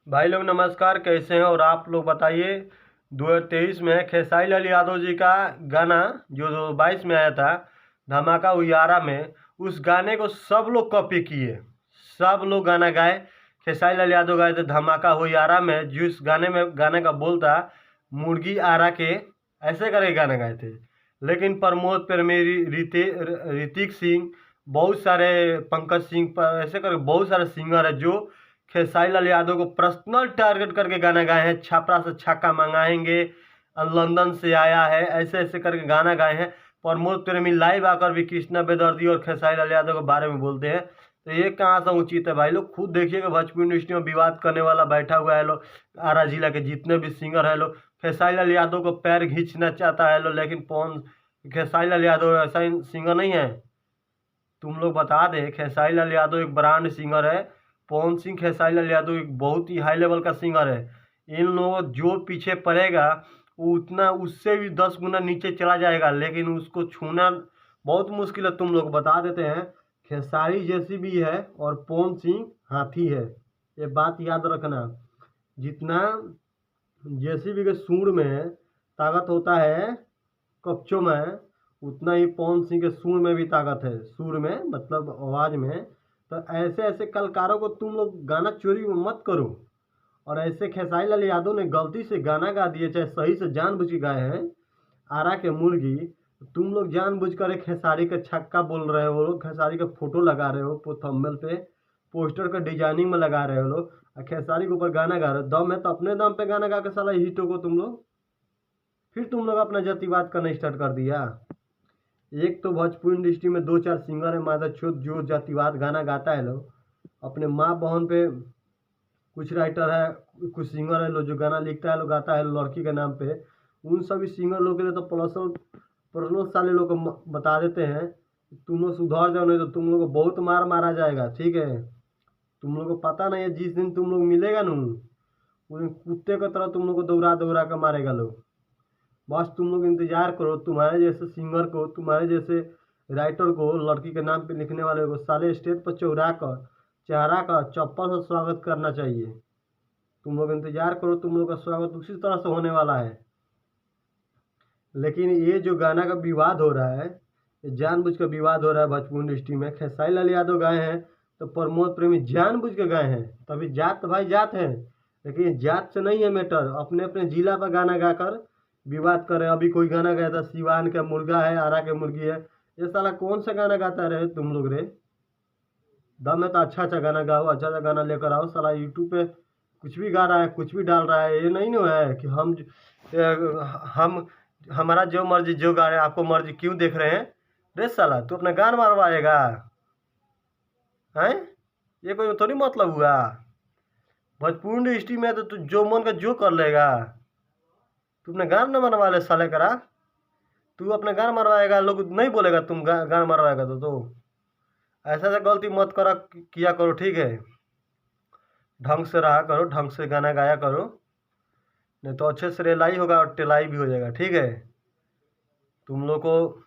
भाई लोग नमस्कार, कैसे हैं? और आप लोग बताइए। 2023 में खेसारी लाल यादव जी का गाना जो 2022 में आया था, धमाका उयारा में, उस गाने को सब लोग कॉपी किए। सब लोग गाना गाए। खेसारी लाल यादव गाए थे धमाका हुयारा में, जिस गाने में गाने का बोल था मुर्गी आरा के, ऐसे करके गाना गाए थे। लेकिन प्रमोद प्रेमी, ऋतिक सिंह, बहुत सारे, पंकज सिंह पर, ऐसे करके बहुत सारे सिंगर है जो खेसारी लाल यादव को पर्सनल टारगेट करके गाना गाए हैं। छापरा से छक्का मंगाएंगे, लंदन से आया है, ऐसे ऐसे करके गाना गाए हैं। प्रमोद प्रेमी लाइव आकर भी कृष्णा बेदर्दी और खेसारी लाल यादव के बारे में बोलते हैं। तो ये कहाँ से उचित है? भाई लोग खुद देखिएगा, भोजपुरी इंडस्ट्री में विवाद करने वाला बैठा हुआ है लोग। आरा जिला के जितने भी सिंगर है लोग, खेसारी लाल यादव को पैर खींचना चाहता है लोग, लेकिन कौन? खेसारी लाल यादव ऐसा सिंगर नहीं है। तुम लोग बता दे, खेसारी लाल यादव एक ब्रांड सिंगर है। पवन सिंह, खेसारी लाल यादव एक बहुत ही हाई लेवल का सिंगर है। इन लोगों जो पीछे पड़ेगा वो उतना उससे भी 10 गुना नीचे चला जाएगा, लेकिन उसको छूना बहुत मुश्किल है। तुम लोग बता देते हैं, खेसारी जैसी भी है और पवन सिंह हाथी है। ये बात याद रखना। जितना जेसीबी के सूंड में ताकत होता है, कपचों में, उतना ही पवन सिंह के सुर में भी ताकत है। सुर में मतलब आवाज़ में। तो ऐसे ऐसे कलाकारों को तुम लोग गाना चोरी मत करो। और ऐसे खेसारी लाल यादव ने गलती से गाना गा दिए, चाहे सही से जानबूझ के गाए हैं, आरा के मुर्गी। तुम लोग जानबूझ कर एक खेसारी का छक्का बोल रहे हो लोग, खेसारी का फोटो लगा रहे हो थंबनेल पे, पोस्टर का डिजाइनिंग में लगा रहे हो लोग, और खेसारी के ऊपर गाना गा रहे हो। दम है तो अपने दम पे गाना गा के साला हिट हो तुम लोग। फिर तुम लोग अपना जातिवाद करना स्टार्ट कर दिया। एक तो भोजपुरी इंडस्ट्री में दो चार सिंगर है माता छोट जो जातिवाद गाना गाता है लोग। अपने माँ बहन पे कुछ राइटर है, कुछ सिंगर है लोग जो गाना लिखता है लोग, गाता है लड़की के नाम पे। उन सभी सिंगर लोग के लिए तो पर्सनल पर्सनल साले लोग को बता देते हैं, तुम लोग सुधर जाओ, नहीं तो तुम लोग को बहुत मार मारा जाएगा। ठीक है? तुम लोग को पता नहीं है, जिस दिन तुम लोग मिलेगा नू, उस दिन कुत्ते की तरह तुम लोग को दौड़ा दौड़ा कर मारेगा लोग। बस तुम लोग इंतजार करो, तुम्हारे जैसे सिंगर को, तुम्हारे जैसे राइटर को, लड़की के नाम पे लिखने वाले को साले स्टेज पर चढ़ा कर चप्पल से स्वागत करना चाहिए। तुम लोग इंतजार करो, तुम लोग का स्वागत उसी तरह से होने वाला है। लेकिन ये जो गाना का विवाद हो रहा है, ये जानबूझ कर विवाद हो रहा है भोजपुरी इंडस्ट्री में। खेसारी लाल यादव गाए हैं तो प्रमोद प्रेमी जानबूझ के गाए हैं। तभी जात तो भाई जात है, लेकिन जात से नहीं है मैटर। अपने अपने जिला पर गाना गाकर विवाद कर रहे हैं। अभी कोई गाना गाया था, सिवान का मुर्गा है, आरा के मुर्गी है। ये साला कौन सा गाना गाता रहे तुम लोग रे? दम है तो अच्छा अच्छा गाना गाओ, अच्छा अच्छा गाना लेकर आओ। साला यूट्यूब पे कुछ भी गा रहा है, कुछ भी डाल रहा है। ये नहीं ना है कि हम हमारा जो मर्जी जो गा रहे हैं, आपको मर्जी क्यों देख रहे हैं? रे साला, तू अपना गान मरवाएगा? हैं? ये कोई थोड़ी मतलब हुआ। भोजपुरी इंडस्ट्री में तो तू जो मन का जो कर लेगा। तू अपने गान न मनवा ले साले करा। तू अपने गान मरवाएगा, लोग नहीं बोलेगा तुम गान मरवाएगा तो ऐसा ऐसा गलती मत करा किया करो। ठीक है? ढंग से रहा करो, ढंग से गाना गाया करो, नहीं तो अच्छे से रेलाई होगा और टेलाई भी हो जाएगा। ठीक है? तुम लोग को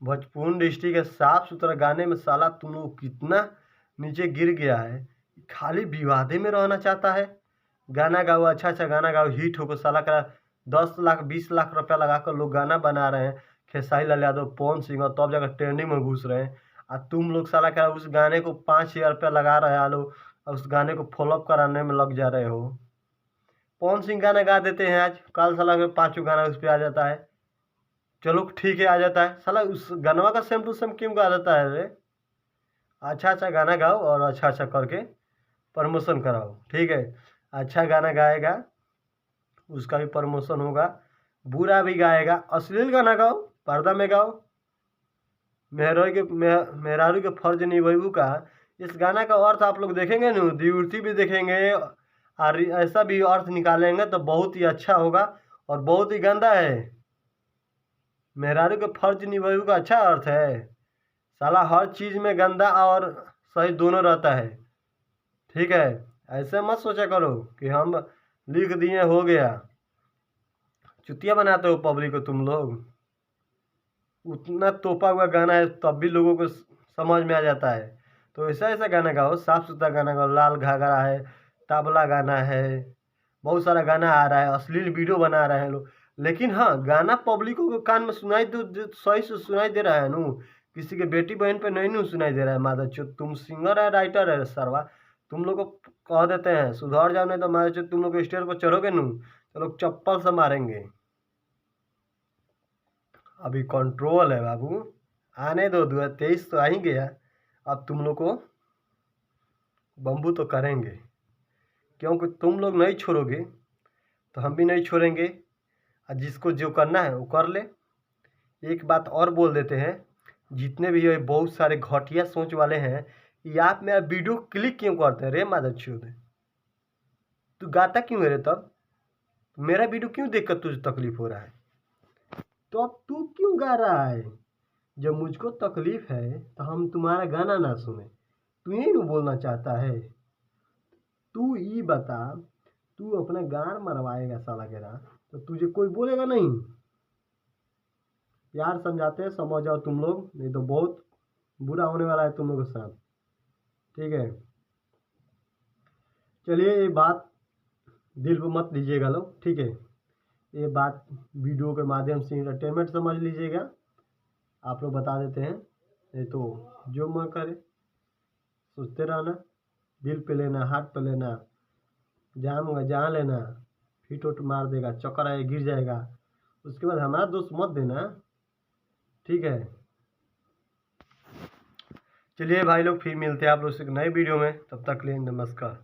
भोजपुरी इंडस्ट्री के साफ सुथरा गाने में साला तुम लोग कितना नीचे गिर गया है। खाली विवादे में रहना चाहता है। गाना गाओ, अच्छा अच्छा गाना गाओ, हिट होकर साला का 10 लाख 20 लाख रुपया लगा कर लोग गाना बना रहे हैं। खेसारी लाल यादव, पवन सिंह, और तब जाकर ट्रेंडिंग में घुस रहे हैं। और तुम लोग साला का उस गाने को 5,000 रुपया लगा रहे हो लोग, और उस गाने को फॉलोअप कराने में लग जा रहे हो। पवन सिंह गाना गा देते हैं, आज कल साला के 5 गाना उस पर आ जाता है। चलो ठीक है, आ जाता है साला, उस गानवा का सेम टू सेम क्यों गा देता है रे? अच्छा अच्छा गाना गाओ और अच्छा अच्छा करके प्रमोशन कराओ। ठीक है? अच्छा गाना गाएगा उसका भी प्रमोशन होगा, बुरा भी गाएगा। अश्लील गाना गाओ, पर्दा में गाओ, मेहरारू के फर्ज निभाऊ का। इस गाना का अर्थ आप लोग देखेंगे न, द्विवृत्ति भी देखेंगे और ऐसा भी अर्थ निकालेंगे तो बहुत ही अच्छा होगा। और बहुत ही गंदा है। मेहरारू के फर्ज निभाऊ का अच्छा अर्थ है। साला हर चीज़ में गंदा और सही दोनों रहता है। ठीक है? ऐसे मत सोचा करो कि हम लिख दिए हो गया। चुतिया बनाते हो पब्लिक को तुम लोग। उतना तोपा हुआ गाना है तब भी लोगों को समझ में आ जाता है। तो ऐसा ऐसा गाना गाओ, साफ सुथरा गाना गाओ। लाल घाघरा है, तबला गाना है, बहुत सारा गाना आ रहा है, अश्लील वीडियो बना रहे हैं लोग। लेकिन हाँ, गाना पब्लिकों के कान में सुनाई सही से सुनाई दे रहा है नू, किसी के बेटी बहन पे नहीं नू सुनाई दे रहा है। मादरचोद, तुम सिंगर है, राइटर है सरवा, तुम लोग को कह देते हैं सुधर जाओ, नहीं तो मादरचोद तुम लोग स्टेज पर चढ़ोगे नू तो लोग चप्पल से मारेंगे। अभी कंट्रोल है बाबू, आने दो, 2023 तो आ ही गया। अब तुम लोग को बम्बू तो करेंगे, क्योंकि तुम लोग नहीं छोड़ोगे तो हम भी नहीं छोड़ेंगे। और जिसको जो करना है वो कर ले। एक बात और बोल देते हैं, जितने भी ये बहुत सारे घटिया सोच वाले हैं, ये आप मेरा वीडियो क्लिक क्यों करते हैं रे मादरचोद? तू गाता क्यों है रे? तब मेरा वीडियो क्यों देखकर तुझे तकलीफ हो रहा है? तो अब तू क्यों गा रहा है? जब मुझको तकलीफ है तो हम तुम्हारा गाना ना सुने, तू यही नहीं बोलना चाहता है? तू ये बता, तू अपना गान मरवाएगा साला के रात तो तुझे कोई बोलेगा नहीं? प्यार समझाते हैं, समझ जाओ तुम लोग, नहीं तो बहुत बुरा होने वाला है तुम लोगों के साथ। ठीक है, चलिए ये बात दिल पर मत लीजिएगा लोग, ठीक है? ये बात वीडियो के माध्यम से इंटरटेनमेंट समझ लीजिएगा। आप लोग बता देते हैं, नहीं तो जो मन करे सोचते रहना, दिल पे लेना, हाथ पे लेना, जहाँ लेना, फिट उट मार देगा, चक्कर आए गिर जाएगा, उसके बाद हमारा दोस्त मत देना, ठीक है? चलिए भाई लोग, फिर मिलते हैं आप लोग से नए वीडियो में, तब तक के लिए नमस्कार।